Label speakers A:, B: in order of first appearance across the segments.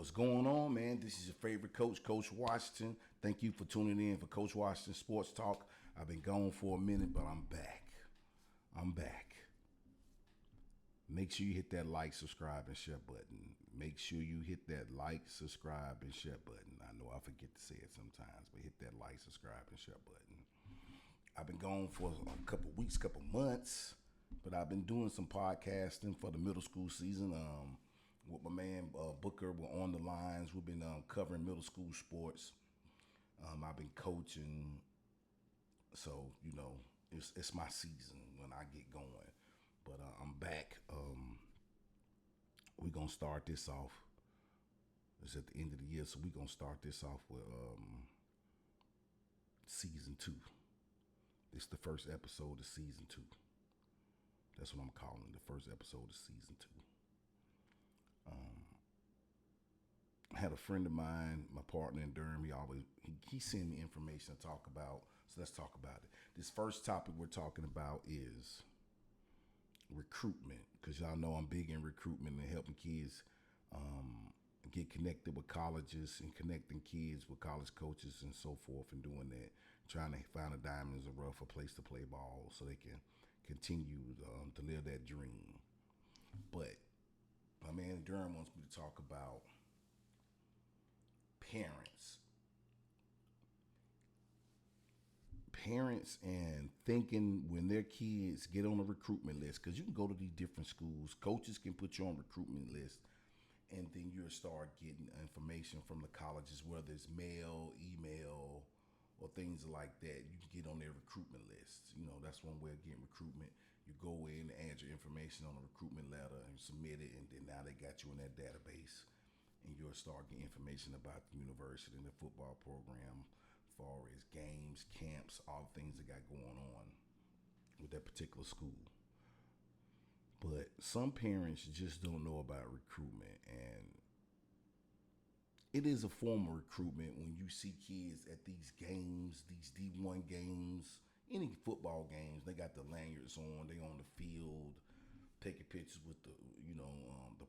A: What's going on, man? This is your favorite coach, Coach Washington. Thank you for tuning in for Coach Washington Sports Talk. I've been gone for a minute, but I'm back. I'm back. Make sure you hit that like, subscribe, and share button. Make sure you hit that like, subscribe, and share button. I know I forget to say it sometimes, but hit that like, subscribe, and share button. I've been gone for a couple weeks, couple months, but I've been doing some podcasting for the middle school season. With my man Booker, we're on the lines. We've been covering middle school sports. I've been coaching, so it's my season when I get going. But I'm back. We're gonna start this off. It's at the end of the year, so we're gonna start this off with season 2. It's the first episode of season 2. That's what I'm calling it, the first episode of season 2. I had a friend of mine, my partner in Durham. He sent me information to talk about. So let's talk about it. This first topic we're talking about is recruitment, because y'all know I'm big in recruitment and helping kids get connected with colleges and connecting kids with college coaches and so forth, and doing that, trying to find a diamonds in the rough, a place to play ball so they can continue to live that dream. But my man Durham wants me to talk about parents and thinking when their kids get on a recruitment list, because you can go to these different schools, coaches can put you on recruitment lists, and then you'll start getting information from the colleges, whether it's mail, email, or things like that. You can get on their recruitment lists. That's one way of getting recruitment. You go in, add your information on a recruitment letter and submit it, and then now they got you in that database, and you'll start getting information about the university and the football program, as far as games, camps, all the things that got going on with that particular school. But some parents just don't know about recruitment, and it is a form of recruitment when you see kids at these games, these D1 games, any football games. They got the lanyards on, they on the field, taking pictures with the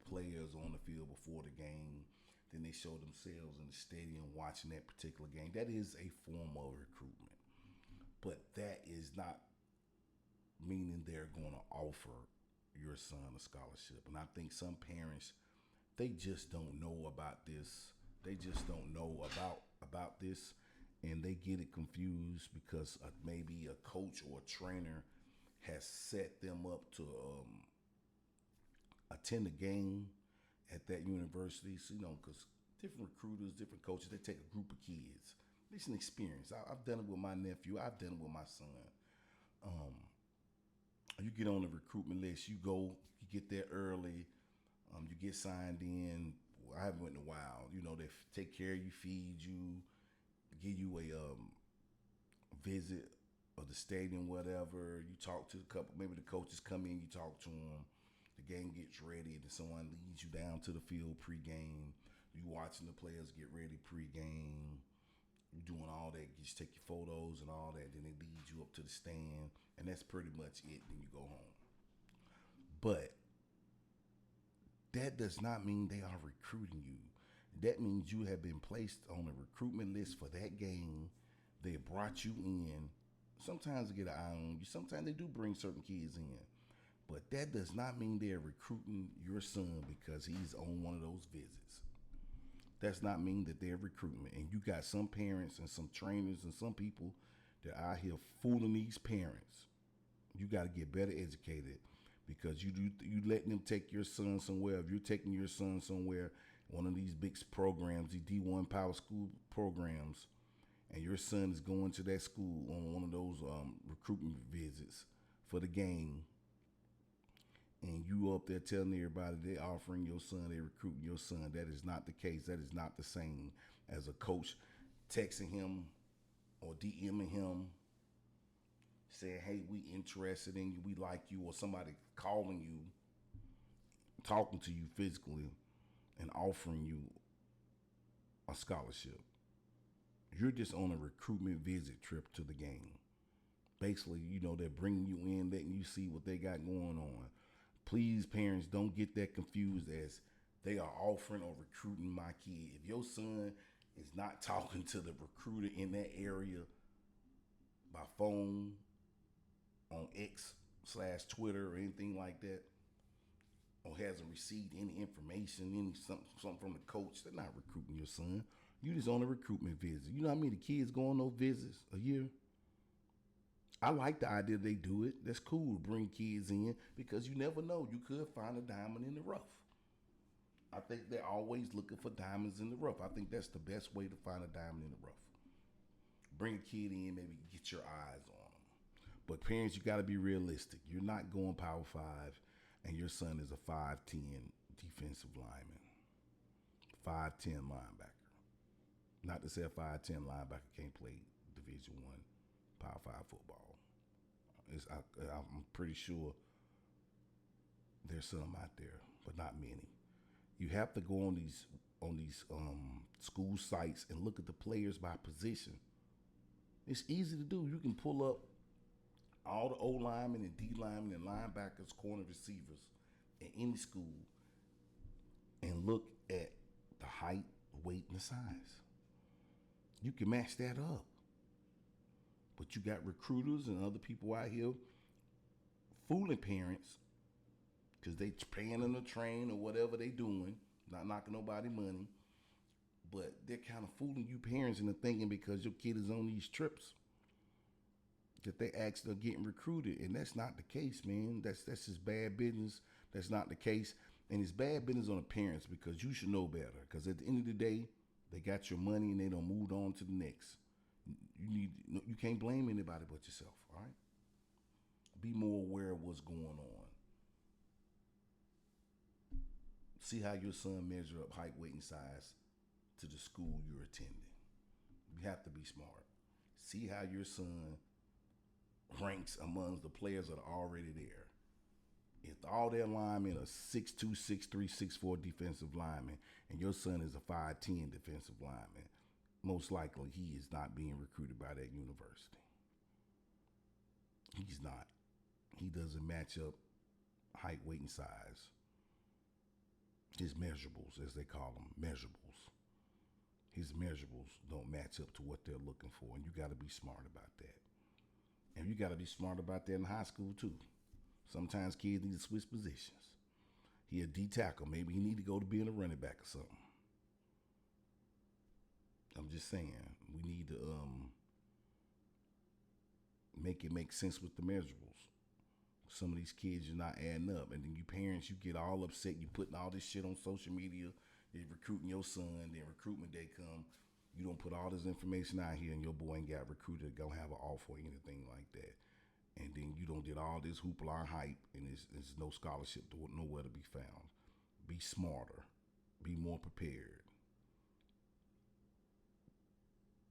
A: players on the field before the game. Then they show themselves in the stadium watching that particular game. That is a form of recruitment, but that is not meaning they're going to offer your son a scholarship. And I think some parents, they just don't know about this. They just don't know about this, and they get it confused because maybe a coach or a trainer has set them up to attend a game at that university. So, because different recruiters, different coaches, they take a group of kids. It's an experience. I've done it with my nephew. I've done it with my son. You get on the recruitment list. You go. You get there early. You get signed in. I haven't went in a while. They take care of you, feed you, give you a visit of the stadium, whatever. You talk to the couple. Maybe the coaches come in. You talk to them. The game gets ready, and then someone leads you down to the field pregame. You watching the players get ready pregame. You doing all that. You just take your photos and all that. Then they lead you up to the stand, and that's pretty much it. Then you go home. But that does not mean they are recruiting you. That means you have been placed on a recruitment list for that game. They brought you in. Sometimes they get an eye on you. Sometimes they do bring certain kids in. But that does not mean they're recruiting your son because he's on one of those visits. That's not mean that they're recruitment. And you got some parents and some trainers and some people that are out here fooling these parents. You got to get better educated, because you letting them take your son somewhere. If you're taking your son somewhere, one of these big programs, the D1 power school programs, and your son is going to that school on one of those recruitment visits for the game, and you up there telling everybody they're offering your son, they're recruiting your son. That is not the case. That is not the same as a coach texting him or DMing him saying, hey, we interested in you, we like you, or somebody calling you, talking to you physically and offering you a scholarship. You're just on a recruitment visit trip to the game. Basically, they're bringing you in, letting you see what they got going on. Please, parents, don't get that confused as They are offering or recruiting my kid. If your son is not talking to the recruiter in that area by phone, on X slash Twitter or anything like that, or hasn't received any information, something from the coach, they're not recruiting your son. You just on a recruitment visit. You know how many kids go on those visits a year? I like the idea they do it. That's cool to bring kids in because you never know. You could find a diamond in the rough. I think they're always looking for diamonds in the rough. I think that's the best way to find a diamond in the rough. Bring a kid in, maybe get your eyes on them. But parents, you got to be realistic. You're not going Power 5 and your son is a 5'10" defensive lineman, 5'10" linebacker. Not to say a 5'10" linebacker can't play Division I Power 5 football. I'm pretty sure there's some out there, but not many. You have to go on these school sites and look at the players by position. It's easy to do. You can pull up all the O linemen and D linemen and linebackers, corner receivers in any school and look at the height, weight, and the size. You can match that up. But you got recruiters and other people out here fooling parents because they paying them to train or whatever they doing, not knocking nobody money. But they're kind of fooling you parents into thinking because your kid is on these trips that they actually are getting recruited. And that's not the case, man. That's just bad business. That's not the case. And it's bad business on the parents because you should know better. Because at the end of the day, they got your money and they done moved on to the next. You can't blame anybody but yourself, all right? Be more aware of what's going on. See how your son measure up height, weight, and size to the school you're attending. You have to be smart. See how your son ranks among the players that are already there. If all their linemen are 6'2", 6'3", 6'4" defensive linemen, and your son is a 5'10" defensive lineman, most likely he is not being recruited by that university. He's not. He doesn't match up height, weight, and size. His measurables, as they call them, measurables. His measurables don't match up to what they're looking for, and you got to be smart about that. And you got to be smart about that in high school too. Sometimes kids need to switch positions. He a D tackle. Maybe he need to go to being a running back or something. I'm just saying, we need to make it make sense with the measurables. Some of these kids are not adding up, and then you parents, you get all upset. You putting all this shit on social media. You're recruiting your son. Then recruitment day come, you don't put all this information out here, and your boy ain't got recruited. Don't have an offer or anything like that. And then you don't get all this hoopla hype, and there's no scholarship nowhere to be found. Be smarter. Be more prepared.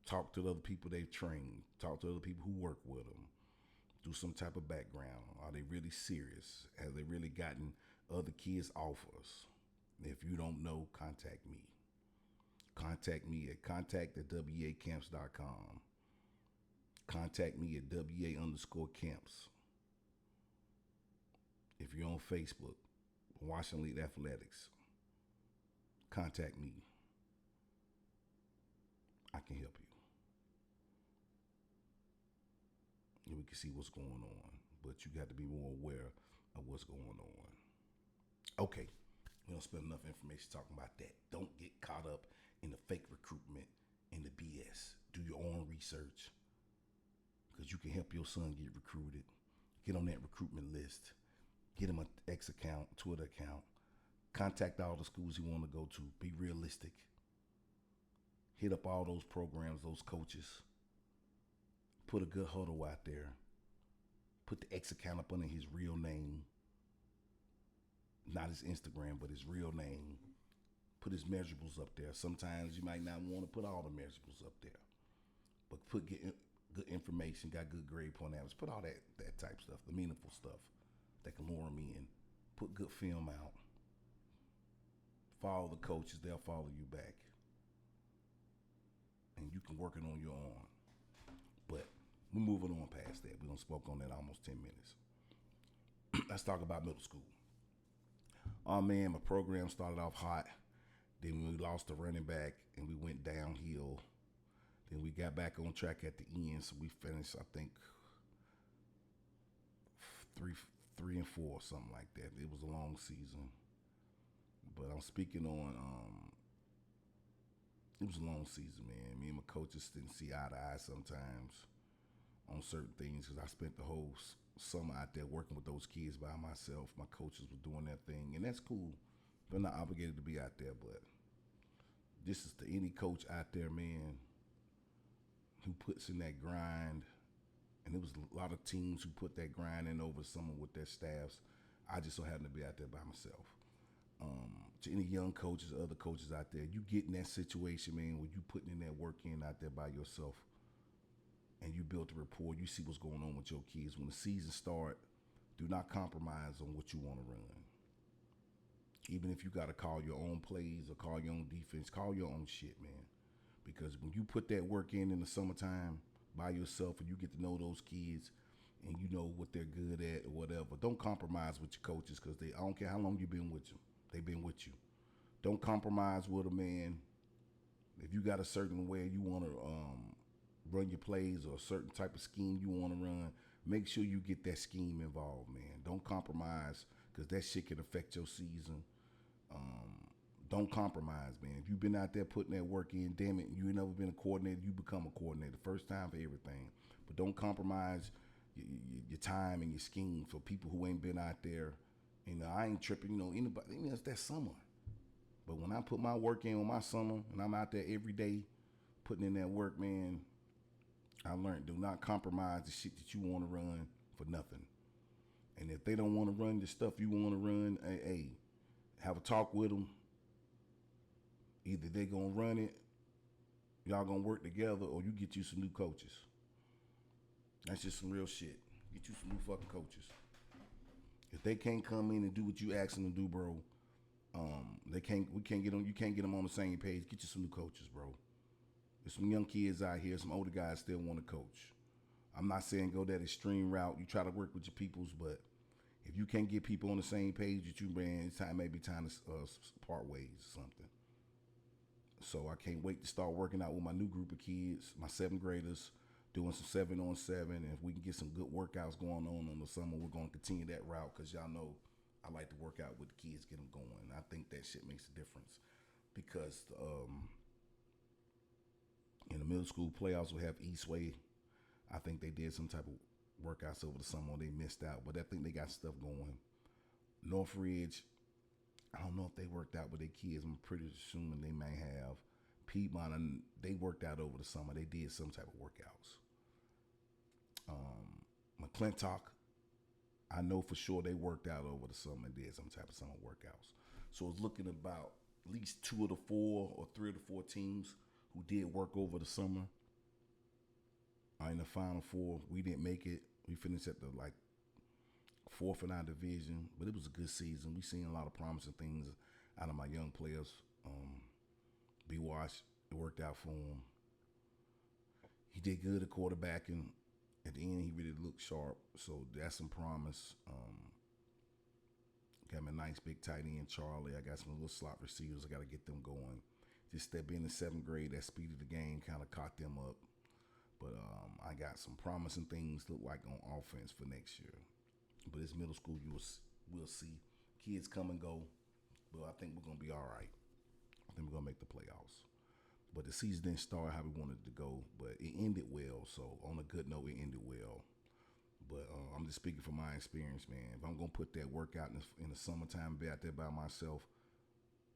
A: Talk to the other people they've trained. Talk to other people who work with them. Do some type of background. Are they really serious? Have they really gotten other kids' offers? If you don't know, contact me. Contact me at contact@wacamps.com. Contact me at WA_camps. If you're on Facebook, Washington Elite Athletics, contact me. I can help you. And we can see what's going on. But you got to be more aware of what's going on. Okay. We don't spend enough information talking about that. Don't get caught up in the fake recruitment and the BS. Do your own research. Because you can help your son get recruited. Get on that recruitment list. Get him an X account, Twitter account. Contact all the schools you want to go to. Be realistic. Hit up all those programs, those coaches. Put a good huddle out there. Put the X account up under his real name. Not his Instagram, but his real name. Put his measurables up there. Sometimes you might not want to put all the measurables up there. But put good information, got good grade point average. Put all that type stuff, the meaningful stuff that can lure them in. Put good film out. Follow the coaches, they'll follow you back. And you can work it on your own. But we're moving on past that. We done spoke on that almost 10 minutes. Let's talk about middle school. Oh man, my program started off hot. Then we lost the running back and we went downhill. Then we got back on track at the end, so we finished I think three three and four, something like that. It was a long season. But I'm speaking on it was a long season, man. Me and my coaches didn't see eye to eye sometimes on certain things because I spent the whole summer out there working with those kids by myself. My coaches were doing their thing, and that's cool. They're not obligated to be out there, but this is to any coach out there, man, who puts in that grind. And it was a lot of teams who put that grind in over summer with their staffs. I just so happen to be out there by myself. To any young coaches, other coaches out there, you get in that situation, man, where you putting in that work in out there by yourself, and you build a rapport. You see what's going on with your kids. When the season start, do not compromise on what you want to run. Even if you got to call your own plays or call your own defense, call your own shit, man. Because when you put that work in the summertime by yourself and you get to know those kids and you know what they're good at or whatever, don't compromise with your coaches because I don't care how long you've been with them. They've been with you. Don't compromise with them, man. If you got a certain way you want to run your plays or a certain type of scheme you want to run, make sure you get that scheme involved, man. Don't compromise because that shit can affect your season. Don't compromise, man. If you've been out there putting that work in, damn it, you ain't never been a coordinator, you become a coordinator. First time for everything. But don't compromise your time and your scheme for people who ain't been out there. I ain't tripping, anybody, it's that summer. But when I put my work in on my summer and I'm out there every day putting in that work, man, I learned do not compromise the shit that you want to run for nothing. And if they don't want to run the stuff you want to run, hey, have a talk with them. Either they gonna run it, y'all gonna work together, or you get you some new coaches. That's just some real shit. Get you some new fucking coaches. If they can't come in and do what you ask them to do, bro, they can't. We can't get them. You can't get them on the same page. Get you some new coaches, bro. There's some young kids out here. Some older guys still want to coach. I'm not saying go that extreme route. You try to work with your peoples, but if you can't get people on the same page that you, man, it's maybe time to part ways or something. So I can't wait to start working out with my new group of kids, my 7th graders, doing some 7-on-7. And if we can get some good workouts going on the summer, we're going to continue that route because y'all know I like to work out with the kids, get them going. I think that shit makes a difference because in the middle school playoffs, we have Eastway. I think they did some type of workouts over the summer. They missed out, but I think they got stuff going. Northridge, I don't know if they worked out with their kids. I'm pretty assuming they may have. Piedmont, and they worked out over the summer. They did some type of workouts. McClintock, I know for sure they worked out over the summer and did some type of summer workouts. So it's looking about at least 2 of the 4 or 3 of the 4 teams who did work over the summer are in the Final Four. We didn't make it. We finished at the 4th in our division, but it was a good season. We seen a lot of promising things out of my young players. B. Wash, it worked out for him. He did good at quarterbacking. At the end, he really looked sharp, so that's some promise. Got me a nice big tight end, Charlie. I got some little slot receivers. I got to get them going. Just that being in 7th grade, that speed of the game kind of caught them up. But I got some promising things look like on offense for next year. But it's middle school. We'll see. Kids come and go. But I think we're going to be all right. I think we're going to make the playoffs. But the season didn't start how we wanted it to go. But it ended well. So on a good note, it ended well. But I'm just speaking from my experience, man. If I'm going to put that work out in the summertime, be out there by myself,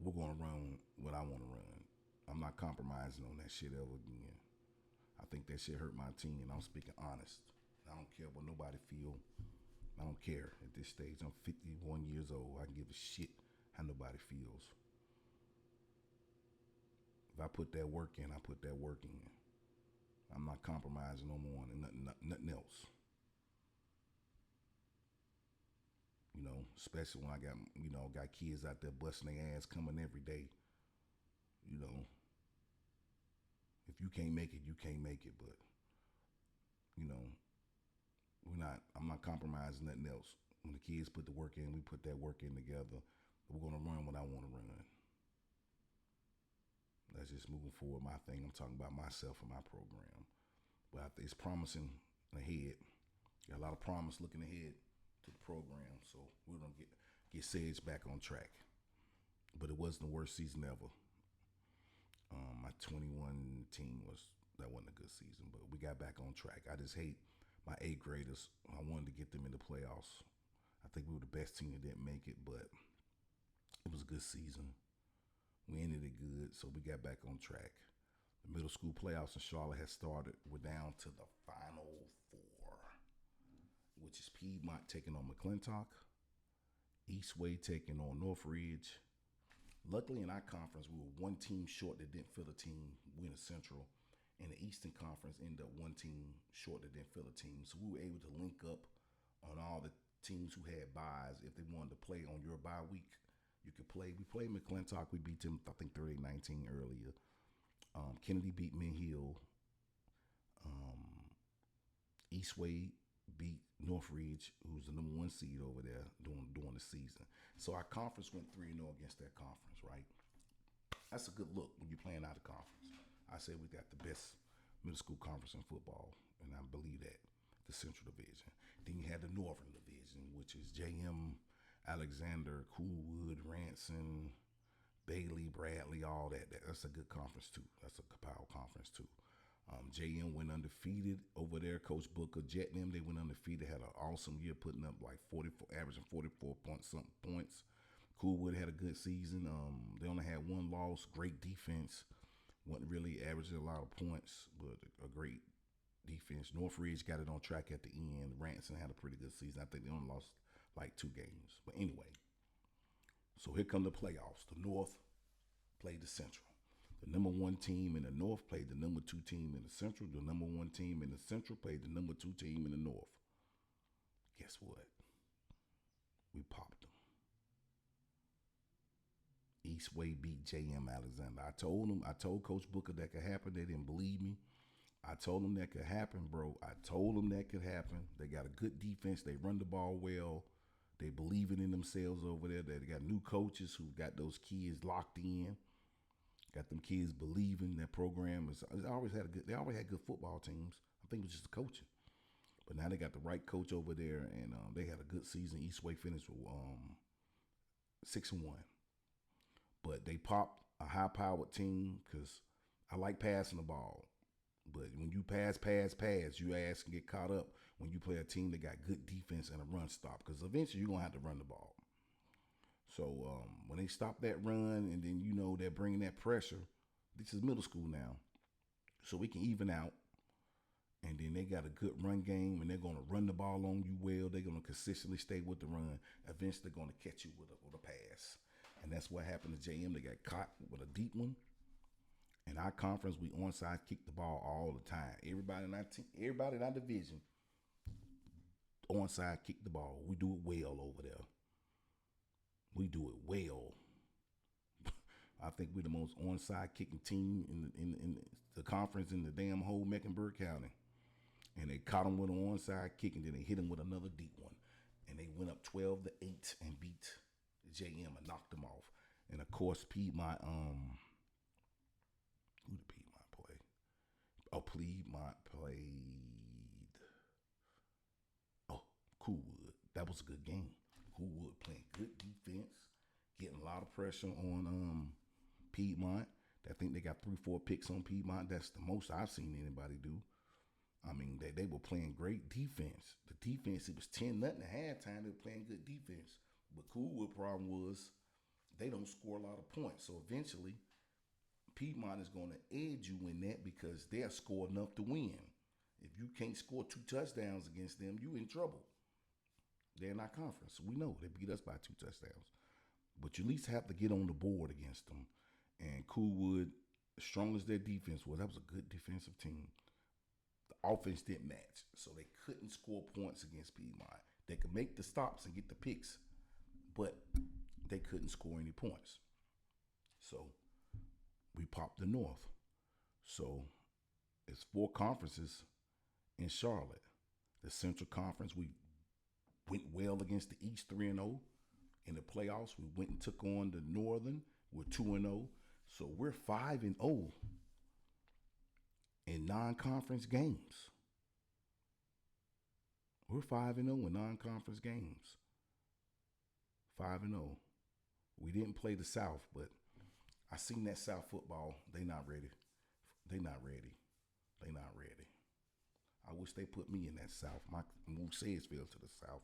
A: we're going to run what I want to run. I'm not compromising on that shit ever again. I think that shit hurt my team, and I'm speaking honest. I don't care what nobody feel. I don't care at this stage. I'm 51 years old. I can give a shit how nobody feels. If I put that work in, I put that work in. I'm not compromising no more on nothing else. Especially when I got kids out there busting their ass coming every day. If you can't make it, you can't make it. But, I'm not compromising nothing else. When the kids put the work in, we put that work in together. We're gonna run what I want to run. That's just moving forward. My thing. I'm talking about myself and my program. But I think it's promising ahead. Got a lot of promise looking ahead to the program. So we're gonna get Sage back on track. But it wasn't the worst season ever. My 21 team that wasn't a good season, but we got back on track. I just hate my eighth graders. I wanted to get them in the playoffs. I think we were the best team that didn't make it, but it was a good season. We ended it good, so we got back on track. The middle school playoffs in Charlotte has started. We're down to the final four, which is Piedmont taking on McClintock, Eastway taking on Northridge. Luckily, in our conference, we were one team short that didn't fill a team win a Central. In the Eastern Conference, ended up one team short that didn't fill a team. So we were able to link up on all the teams who had buys. If they wanted to play on your bye week, you could play. We played McClintock. We beat them, I think, 38-19 earlier. Kennedy beat Mint Hill. Eastway beat Northridge, who's the number one seed over there during the season. So our conference went 3-0 against that conference, right? That's a good look when you're playing out of conference. I say we got the best middle school conference in football, and I believe that, the Central Division. Then you had the Northern Division, which is JM, Alexander, Coolwood, Ranson, Bailey, Bradley, all that. That's a good conference too. That's a power conference too. JM went undefeated over there. Coach Booker, Jet and them, they went undefeated. Had an awesome year, putting up like 44, averaging 44 something points. Coolwood had a good season. They only had one loss. Great defense. Wasn't really averaging a lot of points, but a great defense. Northridge got it on track at the end. Ranson had a pretty good season. I think they only lost like 2 games. But anyway, so here come the playoffs. The North played the Central. The number one team in the North played the number 2 team in the Central. The number one team in the Central played the number 2 team in the North. Guess what? We popped them. Eastway beat JM Alexander. I told Coach Booker that could happen. They didn't believe me. I told them that could happen, bro. I told them that could happen. They got a good defense. They run the ball well. They believing in themselves over there. They got new coaches who got those kids locked in. Got them kids believing that program is. They always had good football teams. I think it was just the coaching. But now they got the right coach over there, and they had a good season. Eastway finished with 6-1. But they popped a high-powered team because I like passing the ball. But when you pass, you ass can get caught up when you play a team that got good defense and a run stop. Because eventually you're going to have to run the ball. So when they stop that run and then, they're bringing that pressure, this is middle school now. So we can even out. And then they got a good run game, and they're going to run the ball on you well. They're going to consistently stay with the run. Eventually they're going to catch you with a pass. And that's what happened to JM. They got caught with a deep one. In our conference, we onside kick the ball all the time. Everybody in our division onside kick the ball. We do it well over there. We do it well. I think we're the most onside kicking team in the conference in the damn whole Mecklenburg County. And they caught them with an onside kick, and then they hit them with another deep one. And they went up 12-8 and beat JM and knocked them off. And of course, Piedmont, who did Piedmont play? Oh, Piedmont played, Coolwood. That was a good game. Coolwood playing good defense, getting a lot of pressure on Piedmont. I think they got 3-4 picks on Piedmont. That's the most I've seen anybody do. I mean, they were playing great defense. The defense, it was 10-0 at halftime. They were playing good defense. But Coolwood problem was they don't score a lot of points. So eventually, Piedmont is going to edge you in that because they'll score enough to win. If you can't score 2 touchdowns against them, you in trouble. They're in our conference. So we know they beat us by 2 touchdowns. But you at least have to get on the board against them. And Coolwood, as strong as their defense was, that was a good defensive team. The offense didn't match. So they couldn't score points against Piedmont. They could make the stops and get the picks, but they couldn't score any points. So we popped the North. So it's 4 conferences in Charlotte. The Central Conference, we went well against the East 3-0. In the playoffs, we went and took on the Northern. We're 2-0. So we're 5-0 in non-conference games. We're 5-0 in non-conference games. 5-0. We didn't play the South, but I seen that South football. They not ready. They not ready. They not ready. I wish they put me in that South. My move Sayesville to the South.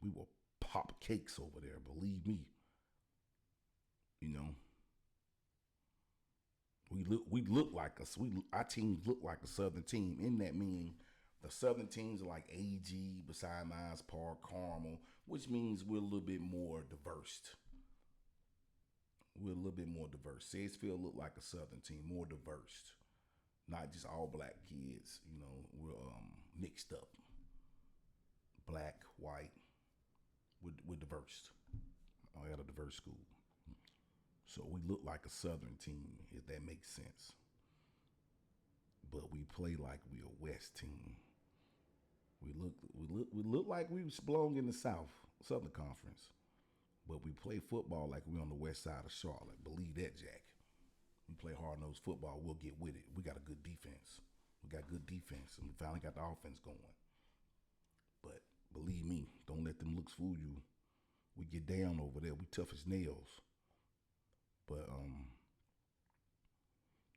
A: We will pop cakes over there. Believe me. You know, we look like us. Our teams look like a Southern team. In that meaning, the Southern teams are like AG, beside Myers Park, Carmel, which means we're a little bit more diverse. We're a little bit more diverse. Sayesville look like a Southern team, more diverse, not just all black kids. You know, we're mixed up, black, white. We're diverse. I had a diverse school, so we look like a Southern team, if that makes sense. But we play like we a West team. We look like we belong in the Southern Conference, but we play football like we on the west side of Charlotte. Believe that, Jack. We play hard nosed football. We'll get with it. We got a good defense. We got good defense, and we finally got the offense going. But believe me, don't let them looks fool you. We get down over there. We tough as nails. But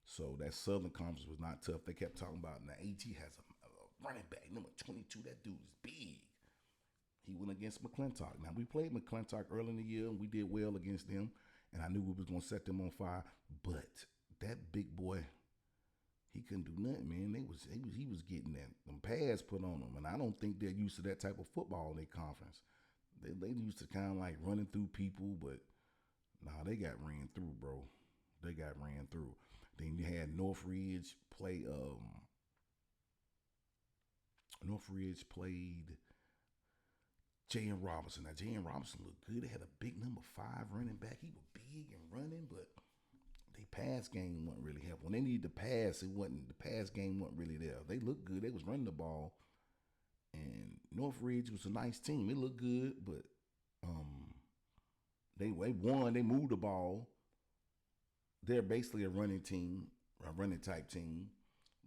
A: so that Southern Conference was not tough. They kept talking about now AG has a running back number 22. That dude is big. He went against McClintock. Now we played McClintock early in the year and we did well against them. And I knew we was gonna set them on fire. But that big boy, he couldn't do nothing, man. He was getting that them pads put on him. And I don't think they're used to that type of football in their conference. They used to kind of like running through people, but nah, they got ran through, bro. They got ran through. Then you had Northridge play. Northridge played J.N. Robinson. Now J.N. Robinson looked good. They had a big number 5 running back. He was big and running, but they pass game wasn't really helping. When they needed to pass, the pass game wasn't really there. They looked good. They was running the ball, and Northridge was a nice team. It looked good, but they won. They moved the ball. They're basically a running team, a running type team.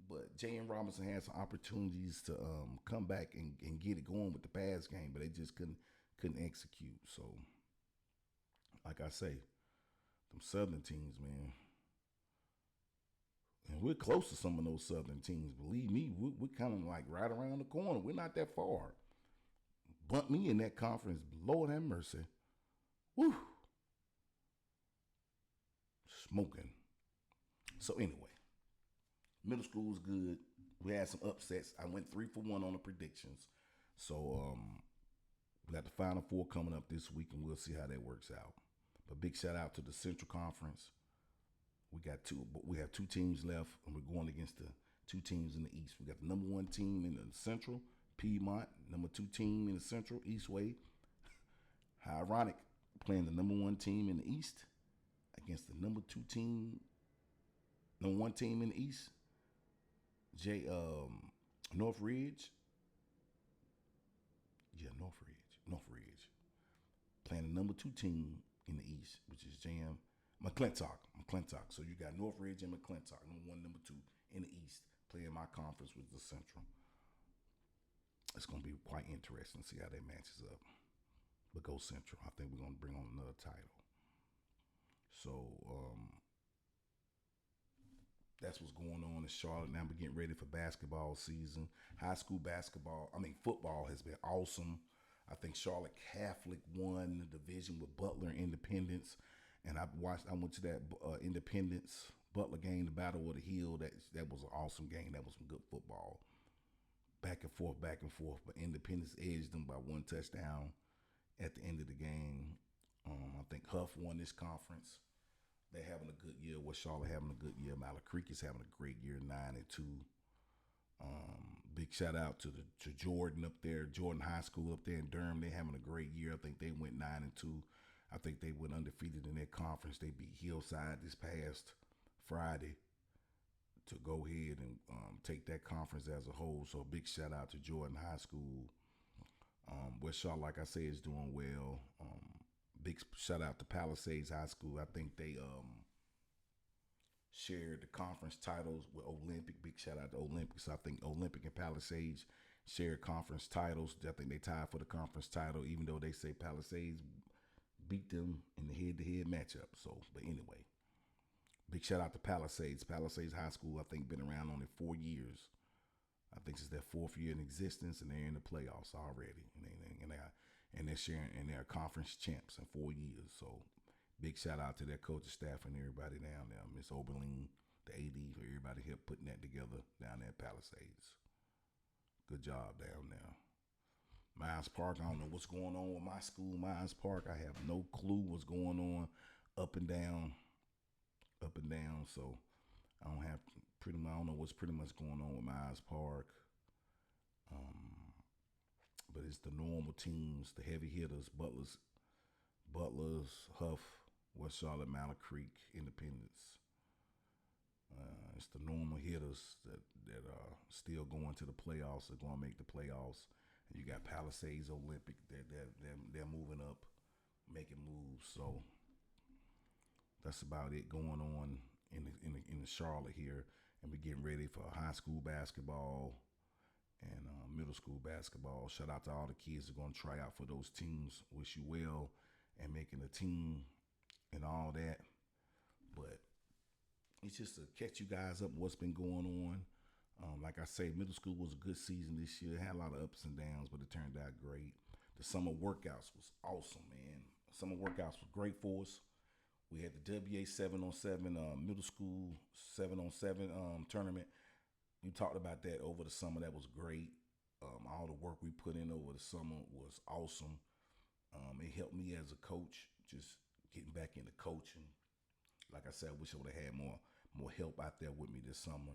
A: But J.N. Robinson had some opportunities to come back and get it going with the pass game, but they just couldn't execute. So, like I say, them Southern teams, man, and we're close to some of those Southern teams. Believe me, we're kind of like right around the corner. We're not that far. Bump me in that conference, Lord have mercy. Woo, smoking. So anyway. Middle school was good. We had some upsets. I went 3-for-1 on the predictions. So we got the Final Four coming up this week, and we'll see how that works out. But big shout out to the Central Conference. We have 2 teams left, and we're going against the 2 teams in the East. We got the number 1 team in the Central, Piedmont. Number 2 team in the Central, Eastway. How ironic, playing the number 1 team in the East against the number 1 team in the East. Northridge. Yeah, Northridge. Playing the number 2 team in the East, which is McClintock. So you got Northridge and McClintock, number 1, number 2 in the East, playing my conference with the Central. It's going to be quite interesting to see how that matches up. But go Central. I think we're going to bring on another title. So, that's what's going on in Charlotte. Now we're getting ready for basketball season. Football has been awesome. I think Charlotte Catholic won the division with Butler and Independence. And I went to that Independence Butler game, the Battle of the Hill. That was an awesome game. That was some good football. Back and forth. But Independence edged them by 1 touchdown at the end of the game. I think Huff won this conference. They're having a good year. Charlotte having a good year. Mallard Creek is having a great year, 9-2. Big shout out to Jordan up there, Jordan High School up there in Durham. They're having a great year. I think they went 9-2. I think they went undefeated in their conference. They beat Hillside this past Friday to go ahead and take that conference as a whole. So big shout out to Jordan High School. West Charlotte, like I say, is doing well. Big shout out to Palisades High School. I think they shared the conference titles with Olympic. Big shout out to Olympics. I think Olympic and Palisades shared conference titles. I think they tied for the conference title, even though they say Palisades beat them in the head-to-head matchup. So, but anyway, big shout out to Palisades. Palisades High School, I think, been around only 4 years. I think it's their 4th year in existence, and they're in the playoffs already. And they're sharing, and they're conference champs in 4 years. So, big shout out to their coaching staff and everybody down there. Miss Oberlin, the AD, for everybody here putting that together down there at Palisades. Good job down there. Myers Park, I don't know what's going on with my school, Myers Park. I have no clue what's going on up and down. So I don't know what's pretty much going on with Myers Park. But it's the normal teams, the heavy hitters, Butlers, Huff, West Charlotte, Mallard Creek, Independence. It's the normal hitters that are still going to the playoffs, are going to make the playoffs. And you got Palisades Olympic, they're moving up, making moves. So that's about it going on in the Charlotte here, and we're getting ready for high school basketball and middle school basketball. Shout out to all the kids that are going to try out for those teams. Wish you well and making a team and all that. But it's just to catch you guys up what's been going on. Like I say, middle school was a good season this year. It had a lot of ups and downs, but it turned out great. The summer workouts was awesome, man. Summer workouts was great for us. We had the WA 7-on-7 middle school 7-on-7 tournament. We talked about that over the summer. That was great. All the work we put in over the summer was awesome. It helped me as a coach, just getting back into coaching. Like I said, I wish I would have had more help out there with me this summer.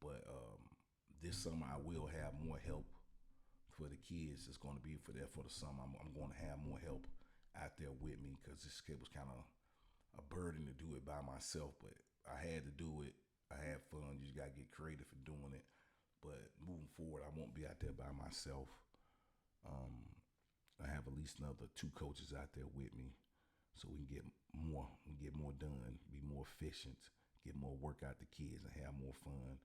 A: But this summer I will have more help for the kids. It's going to be for the summer. I'm going to have more help out there with me, because this kid was kind of a burden to do it by myself. But I had to do it. I had fun. You just got to get creative for doing it. But moving forward, I won't be out there by myself. I have at least another 2 coaches out there with me, so we can get more done, be more efficient, get more work out the kids, and have more fun.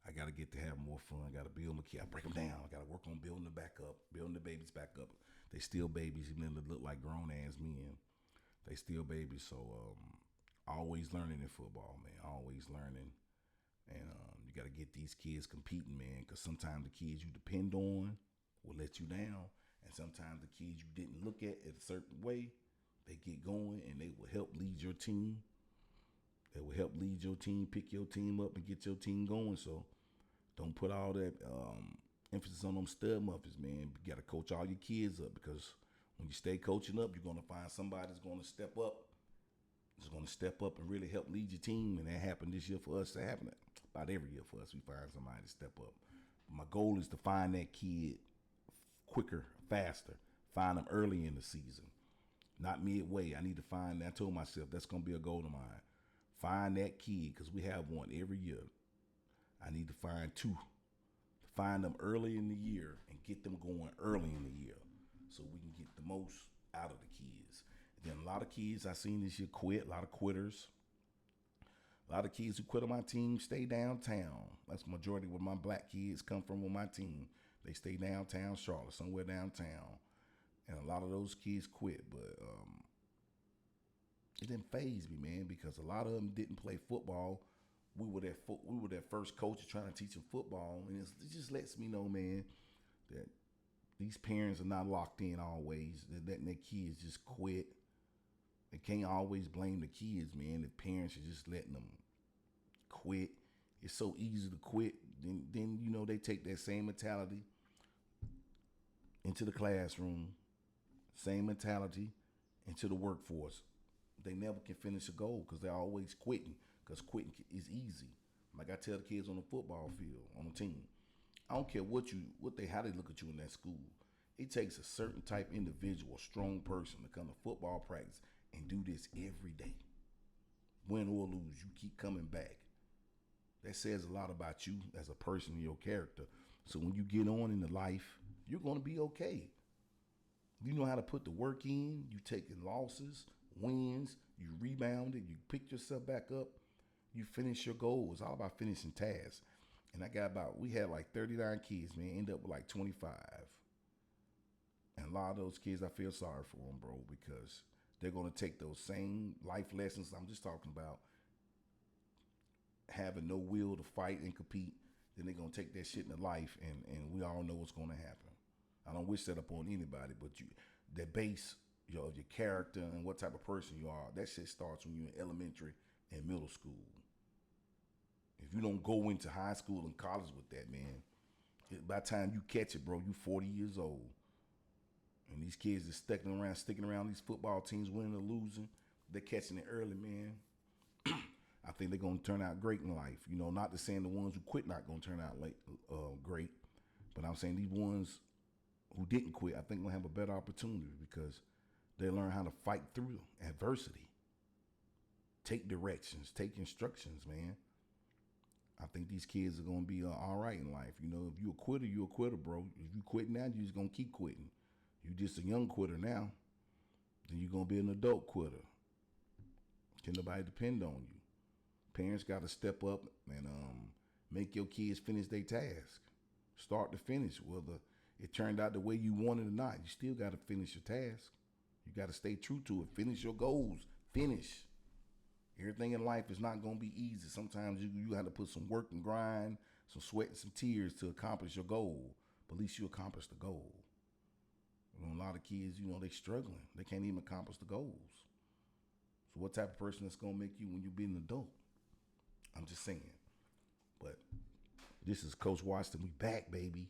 A: I got to get to have more fun. I got to build my kids. I break them down. I got to work on building them back up, building the babies back up. They still babies, even though they look like grown ass men. They still babies. So always learning in football, man. Always learning. And you got to get these kids competing, man, because sometimes the kids you depend on will let you down. And sometimes the kids you didn't look at a certain way, they get going and they will help lead your team. They will help lead your team, pick your team up, and get your team going. So don't put all that emphasis on them stud muffins, man. You got to coach all your kids up, because when you stay coaching up, you're going to find somebody that's going to step up. Is going to step up and really help lead your team. And that happened this year for us. That happened about every year for us. We find somebody to step up. My goal is to find that kid quicker, faster. Find them early in the season, not midway. I need to find that. I told myself that's going to be a goal of mine. Find that kid, because we have one every year. I need to find 2. Find them early in the year and get them going early in the year, so we can get the most out of the kids. And then a lot of kids I seen this year quit, a lot of quitters. A lot of kids who quit on my team stay downtown. That's the majority where my black kids come from on my team. They stay downtown Charlotte, somewhere downtown. And a lot of those kids quit, but it didn't faze me, man, because a lot of them didn't play football. We were their first coaches trying to teach them football, and it just lets me know, man, that these parents are not locked in always. They're letting their kids just quit. They can't always blame the kids, man. The parents are just letting them quit. It's so easy to quit. Then they take that same mentality into the classroom, same mentality into the workforce. They never can finish a goal because they're always quitting, because quitting is easy. Like I tell the kids on the football field, on the team, I don't care how they look at you in that school. It takes a certain type of individual, strong person, to come to football practice and do this every day. Win or lose, you keep coming back. That says a lot about you as a person and your character. So when you get on in the life, you're going to be okay. You know how to put the work in. You taking losses, wins. You rebounded. You pick yourself back up. You finish your goal. It's all about finishing tasks. And we had like 39 kids, man. End up with like 25. And a lot of those kids, I feel sorry for them, bro, because they're going to take those same life lessons I'm just talking about, having no will to fight and compete. Then they're going to take that shit into life, and we all know what's going to happen. I don't wish that upon anybody, but the base of your character and what type of person you are, that shit starts when you're in elementary and middle school. If you don't go into high school and college with that, man, by the time you catch it, bro, you 40 years old. And these kids are sticking around these football teams, winning or losing. They're catching it early, man. I think they're going to turn out great in life. You know, not to saying the ones who quit not going to turn out great, but I'm saying these ones who didn't quit, I think will have a better opportunity because they learn how to fight through adversity, take directions, take instructions, man. I think these kids are going to be all right in life. You know, if you're a quitter, bro. If you quit now, you're just going to keep quitting. You just a young quitter now. Then you're going to be an adult quitter. Can nobody depend on you? Parents got to step up and make your kids finish their task. Start to finish. Whether it turned out the way you wanted or not, you still got to finish your task. You got to stay true to it. Finish your goals. Finish. Everything in life is not going to be easy. Sometimes you have to put some work and grind, some sweat and some tears to accomplish your goal. But at least you accomplished the goal. You know, a lot of kids, they struggling. They can't even accomplish the goals. So what type of person that's going to make you when you be an adult? I'm just saying. But this is Coach Washington. We back, baby.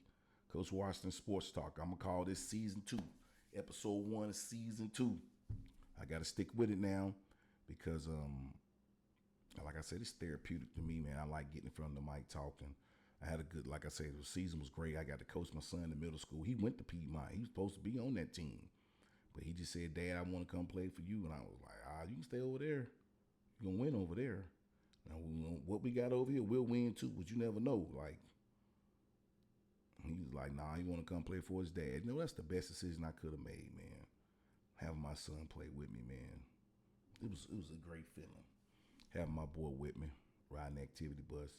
A: Coach Washington Sports Talk. I'm going to call this Season 2. Episode 1, Season 2. I got to stick with it now because, like I said, it's therapeutic to me, man. I like getting in front of the mic talking. I had a good, like I said, the season was great. I got to coach my son in middle school. He went to Piedmont. He was supposed to be on that team. But he just said, Dad, I want to come play for you. And I was like, you can stay over there. You're going to win over there. Now, what we got over here, we'll win too, but you never know. Like, he was like, nah, he want to come play for his dad. That's the best decision I could have made, man. Having my son play with me, man. It was a great feeling. Having my boy with me, riding the activity bus.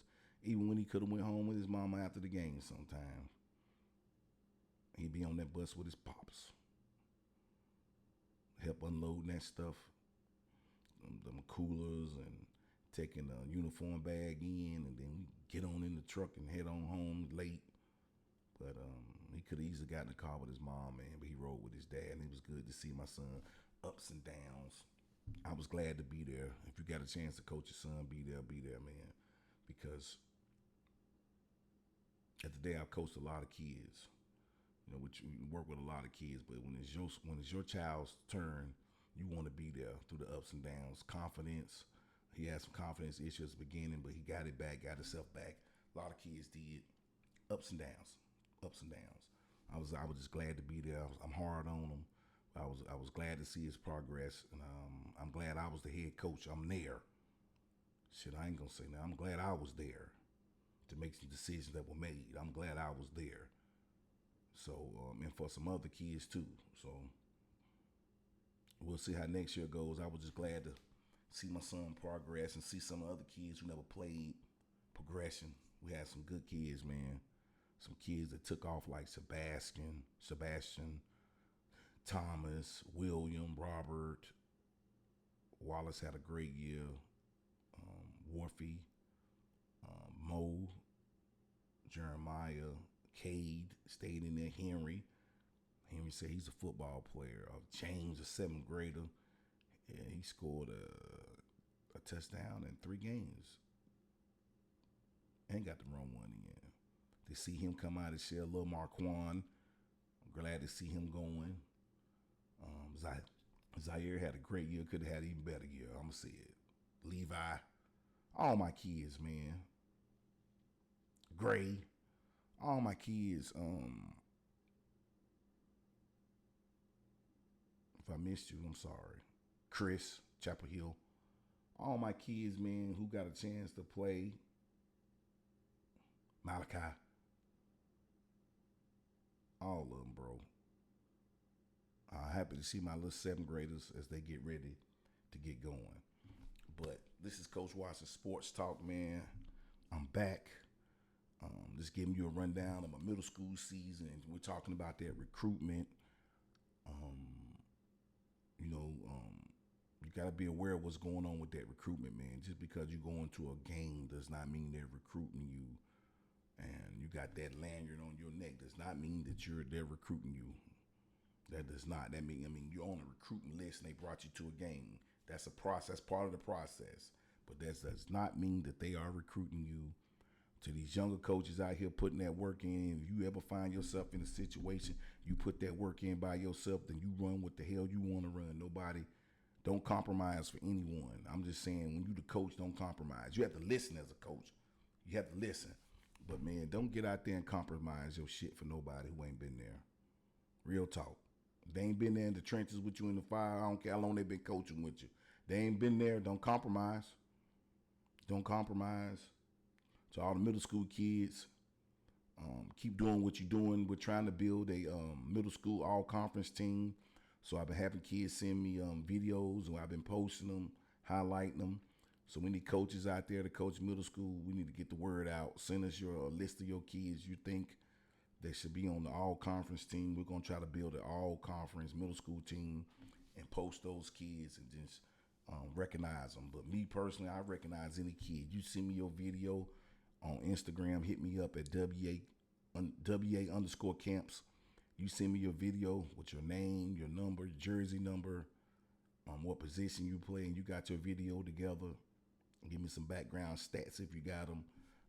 A: Even when he could have went home with his mama after the game sometime. He'd be on that bus with his pops. Help unloading that stuff. Them coolers and taking a uniform bag in, and then we get on in the truck and head on home late. But he could have easily got in the car with his mom, man, but he rode with his dad, and it was good to see my son ups and downs. I was glad to be there. If you got a chance to coach your son, be there, man. Because at the day I've coached a lot of kids, which you work with a lot of kids, but when it's your child's turn, you want to be there through the ups and downs. Confidence. He had some confidence issues at the beginning, but he got it back, got himself back. A lot of kids did. Ups and downs. I was just glad to be there. I'm hard on him. I was glad to see his progress, and I'm glad I was the head coach. I'm there. Shit, I ain't gonna say that. I'm glad I was there to make some decisions that were made. I'm glad I was there. So, and for some other kids too. So, we'll see how next year goes. I was just glad to see my son progress and see some of the other kids who never played progression. We had some good kids, man. Some kids that took off like Sebastian, Thomas, William, Robert. Wallace had a great year. Warfy, Mo, Jeremiah, Cade stayed in there. Henry said he's a football player. James, a 7th grader. Yeah, he scored a touchdown in 3 games. And got the wrong one in. To see him come out and share Lil Marquand, I'm glad to see him going. Zaire had a great year. Could have had an even better year. I'm going to say it. Levi. All my kids, man. Gray. All my kids. If I missed you, I'm sorry. Chris, Chapel Hill. All my kids, man, who got a chance to play. Malachi. All of them, bro. Happy to see my little seventh graders as they get ready to get going. But this is Coach Watson Sports Talk, man. I'm back. Just giving you a rundown of my middle school season. We're talking about that recruitment. You know, you got to be aware of what's going on with that recruitment, man. Just because you go into a game does not mean they're recruiting you, and you got that lanyard on your neck does not mean that they're recruiting you. That does not. That mean you're on a recruiting list and they brought you to a game. That's a process, part of the process. But that does not mean that they are recruiting you. To these younger coaches out here putting that work in, if you ever find yourself in a situation, you put that work in by yourself, then you run what the hell you want to run. Nobody, don't compromise for anyone. I'm just saying, when you the coach, don't compromise. You have to listen as a coach. You have to listen. But man, don't get out there and compromise your shit for nobody who ain't been there. Real talk. They ain't been there in the trenches with you in the fire. I don't care how long they been coaching with you. They ain't been there. Don't compromise. Don't compromise. To all the middle school kids, keep doing what you're doing. We're trying to build a middle school all-conference team. So I've been having kids send me videos, and I've been posting them, highlighting them. So we need coaches out there to coach middle school. We need to get the word out. Send us your list of your kids you think they should be on the all-conference team. We're going to try to build an all-conference middle school team and post those kids and just recognize them. But me personally, I recognize any kid. You send me your video on Instagram, hit me up at WA_camps. You send me your video with your name, your number, jersey number, what position you play, and you got your video together. Give me some background stats if you got them.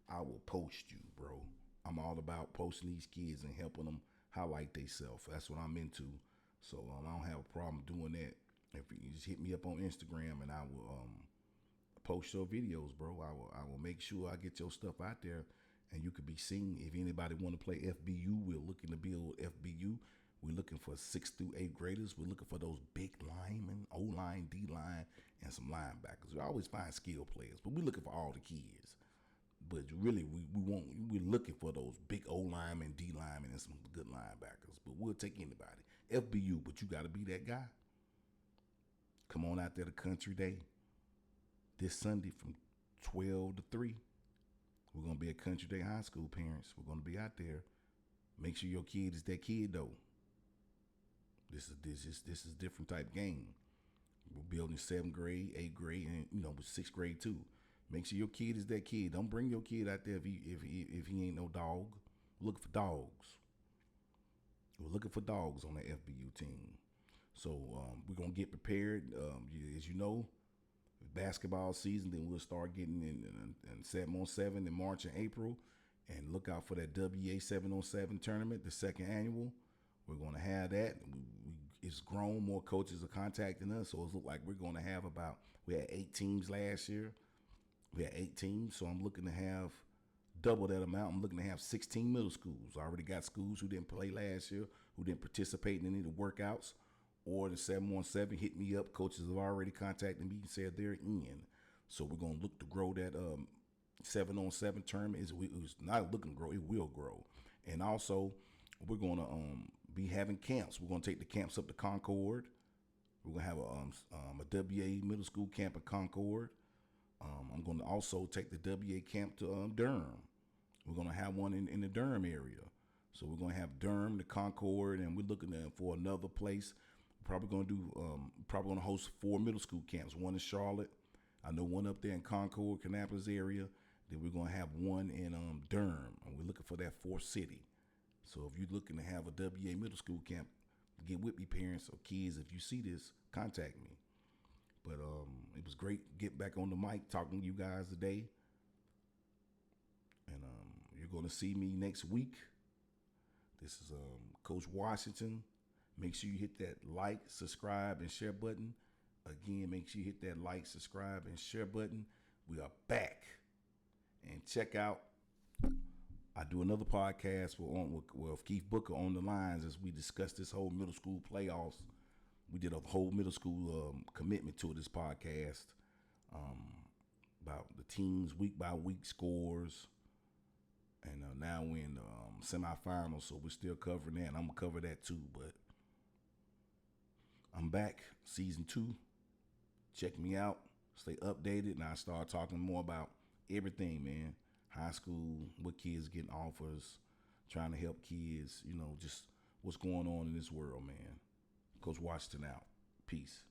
A: I will post you, bro. I'm all about posting these kids and helping them highlight themselves. That's what I'm into. So I don't have a problem doing that. If you just hit me up on Instagram, and I will post your videos, bro. I will make sure I get your stuff out there, and you could be seen. If anybody want to play FBU, we're looking to build FBU. We're looking for 6th through 8th graders. We're looking for those big linemen, O-line, D-line, and some linebackers. We always find skill players, but we're looking for all the kids. But really, we're looking for those big O-linemen, D-linemen, and some good linebackers. But we'll take anybody. FBU, but you got to be that guy. Come on out there to Country Day this Sunday from 12 to 3. We're going to be at Country Day High School, parents. We're going to be out there. Make sure your kid is that kid, though. This is different type game. We're building 7th grade, 8th grade, and 6th grade too. Make sure your kid is that kid. Don't bring your kid out there if he ain't no dog. We're looking for dogs. We're looking for dogs on the FBU team. So we're gonna get prepared. As you know, basketball season. Then we'll start getting in 7-on-7 in March and April, and look out for that WA 7-on-7 tournament, the second annual. We're gonna have that. It's grown. More coaches are contacting us, so it looks like we're gonna have we had 8 teams last year. We had 8 teams, so I'm looking to have double that amount. I'm looking to have 16 middle schools. I already got schools who didn't play last year, who didn't participate in any of the workouts, or the 7-on-7. Hit me up. Coaches have already contacted me and said they're in. So we're going to look to grow that 7-on-7 tournament. It's not looking to grow. It will grow. And also, we're going to be having camps. We're going to take the camps up to Concord. We're going to have a WA middle school camp in Concord. I'm going to also take the WA camp to Durham. We're going to have one in the Durham area. So we're going to have Durham, the Concord, and we're looking for another place. Probably going to host 4 middle school camps. One in Charlotte. I know one up there in Concord, Kannapolis area. Then we're going to have one in Durham. And we're looking for that 4th city. So if you're looking to have a WA middle school camp, get with me, parents or kids. If you see this, contact me. But it was great getting back on the mic, talking to you guys today. And you're going to see me next week. This is Coach Washington. Make sure you hit that like, subscribe, and share button. Again, make sure you hit that like, subscribe, and share button. We are back. And check out, I do another podcast with Keith Booker on the lines as we discuss this whole middle school playoffs. We did a whole middle school commitment to this podcast about the teams week by week scores. And now we're in the semifinals, so we're still covering that. And I'm going to cover that too. But I'm back, season 2. Check me out. Stay updated, and I start talking more about everything, man. High school, what kids getting offers, trying to help kids. Just what's going on in this world, man. Coach Washington out. Peace.